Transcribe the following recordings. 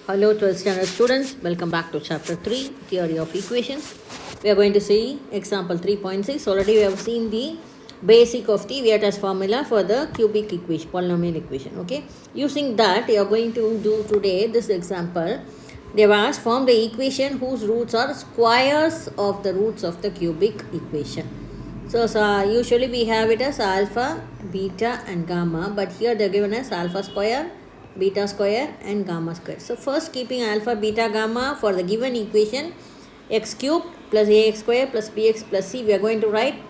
Hello 12th standard students, welcome back to chapter 3, theory of equations. We are going to see example 3.6. Already we have seen the basic of the Vieta's formula for the cubic equation, polynomial equation. Okay, using that we are going to do today this example. They have asked form the equation whose roots are squares of the roots of the cubic equation. So usually we have it as alpha, beta and gamma, but here they are given as alpha square, beta square and gamma square. So first, keeping alpha, beta, gamma for the given equation, x cubed plus ax square plus bx plus c, we are going to write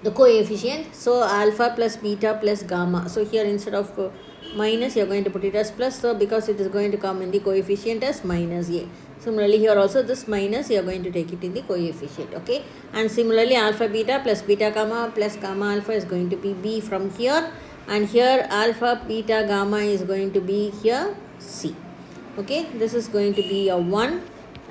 the coefficient. So alpha plus beta plus gamma. So here instead of minus, you are going to put it as plus. So because it is going to come in the coefficient as minus a. Similarly here also this minus, you are going to take it in the coefficient. Okay, and similarly alpha beta plus beta gamma plus gamma alpha is going to be b from here, and here alpha beta gamma is going to be here c. Okay, this is going to be a 1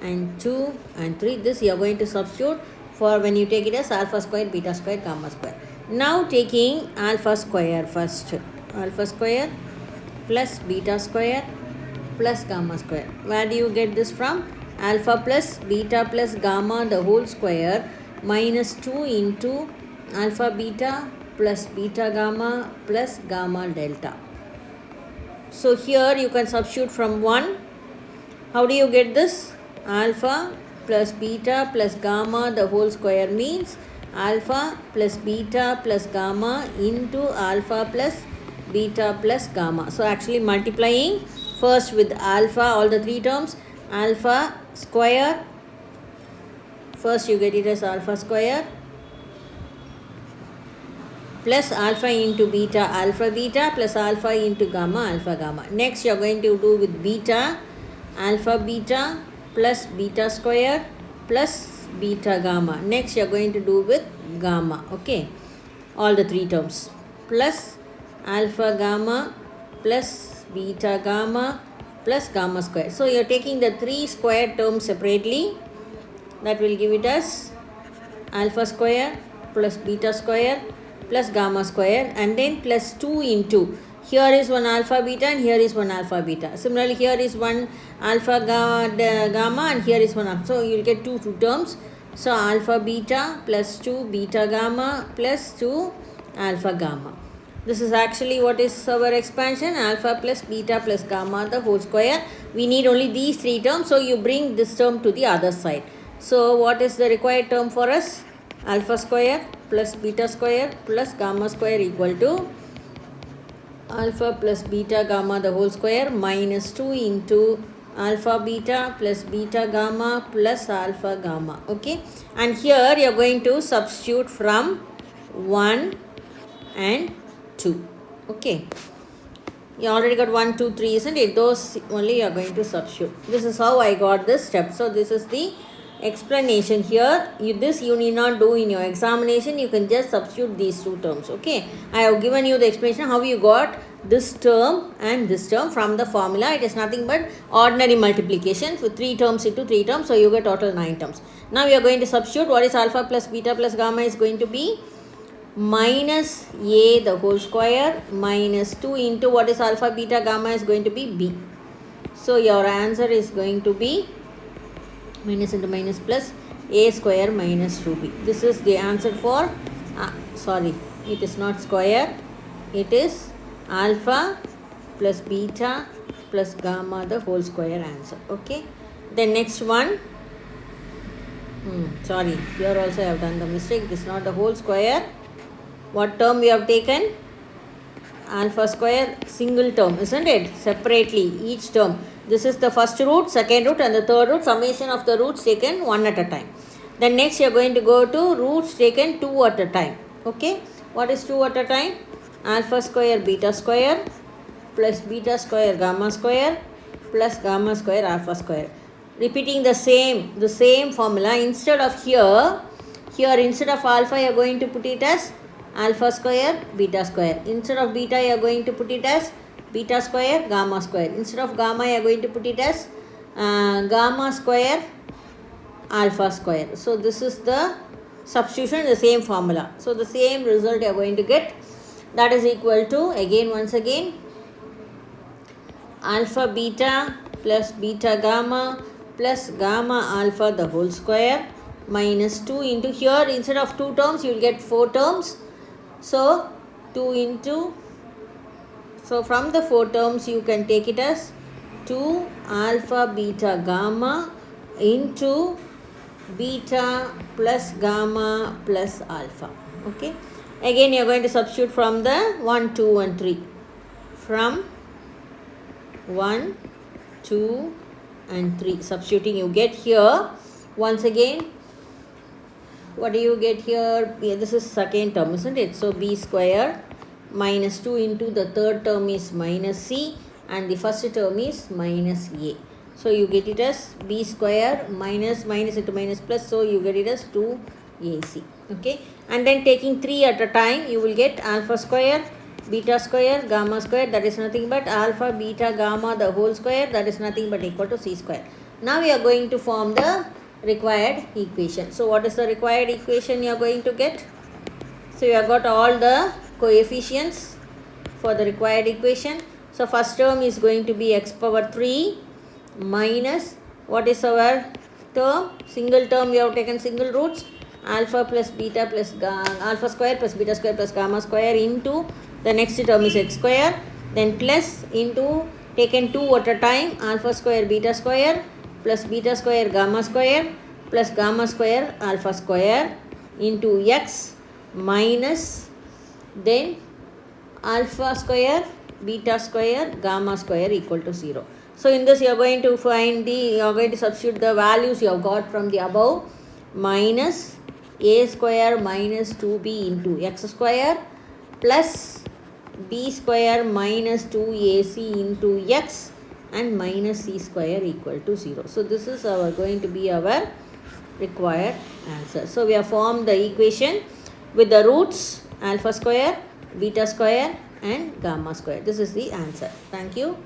and 2 and 3. This you are going to substitute for when you take it as alpha square, beta square, gamma square. Now taking alpha square first. Alpha square plus beta square plus gamma square. Where do you get this from? Alpha plus beta plus gamma the whole square minus 2 into alpha beta plus beta gamma plus gamma delta. So here you can substitute from 1. How do you get this? Alpha plus beta plus gamma the whole square means alpha plus beta plus gamma into alpha plus beta plus gamma. So actually multiplying first with alpha, all the three terms, alpha square, first you get it as alpha square, plus alpha into beta, alpha beta, plus alpha into gamma, alpha gamma. Next you are going to do with beta, alpha beta plus beta square plus beta gamma. Next you are going to do with gamma. Okay, all the three terms, plus alpha gamma plus beta gamma plus gamma square. So you are taking the three square terms separately. That will give it as alpha square plus beta square plus gamma square, and then plus 2 into, here is one alpha beta and here is one alpha beta. Similarly here is one alpha gamma and here is one alpha. So you will get two terms. So alpha beta plus 2 beta gamma plus 2 alpha gamma. This is actually what is our expansion, alpha plus beta plus gamma the whole square. We need only these three terms, so you bring this term to the other side. So what is the required term for us? Alpha square plus beta square plus gamma square equal to alpha plus beta gamma the whole square minus 2 into alpha beta plus beta gamma plus alpha gamma. Okay, and here you are going to substitute from 1 and 2. Okay, you already got 1, 2, 3, isn't it? Those only you are going to substitute. This is how I got this step. So this is the explanation here. This you need not do in your examination. You can just substitute these two terms. Okay, I have given you the explanation how you got this term and this term from the formula. It is nothing but ordinary multiplication with 3 terms into 3 terms. So you get total 9 terms. Now we are going to substitute. What is alpha plus beta plus gamma is going to be minus a the whole square minus 2 into what is alpha beta gamma is going to be b. So your answer is going to be minus into minus plus a square minus 2b. This is the answer for sorry, it is not square, it is alpha plus beta plus gamma the whole square answer. Okay, the next one, sorry, here also I have done the mistake. It is not the whole square. What term we have taken? Alpha square, single term, isn't it? Separately, each term. This is the first root, second root and the third root. Summation of the roots taken one at a time. Then next you are going to go to roots taken 2 at a time. Okay, what is 2 at a time? Alpha square beta square plus beta square gamma square plus gamma square alpha square. Repeating the same formula. Instead of here instead of alpha you are going to put it as alpha square beta square. Instead of beta you are going to put it as beta square gamma square. Instead of gamma you are going to put it as gamma square alpha square. So this is the substitution in the same formula. So the same result you are going to get. That is equal to, again once again, alpha beta plus beta gamma plus gamma alpha the whole square minus 2 into, here instead of 2 terms you will get 4 terms. So 2 into, so from the 4 terms you can take it as 2 alpha beta gamma into beta plus gamma plus alpha. Okay, again you are going to substitute from the 1, 2 and 3. From 1, 2 and 3 substituting, you get here once again, what do you get here? Yeah, this is second term, isn't it? So b square minus 2 into the third term is minus c and the first term is minus a. So you get it as b square minus into minus plus, so you get it as 2ac. Okay, and then taking 3 at a time, you will get alpha square, beta square, gamma square, that is nothing but alpha, beta, gamma the whole square, that is nothing but equal to c square. Now we are going to form the required equation. So what is the required equation you are going to get? So you have got all the coefficients for the required equation. So first term is going to be x power 3 minus, what is our term? Single term, we have taken single roots, alpha plus beta plus alpha square plus beta square plus gamma square into, the next term is x square, then plus into, taken 2 at a time, alpha square beta square plus beta square gamma square plus gamma square alpha square into x minus then alpha square beta square gamma square equal to 0. So in this you are going to find you are going to substitute the values you have got from the above, minus a square minus 2b into x square plus b square minus 2ac into x and minus c square equal to 0. So this is going to be our required answer. So we have formed the equation with the roots alpha square, beta square and gamma square. This is the answer. Thank you.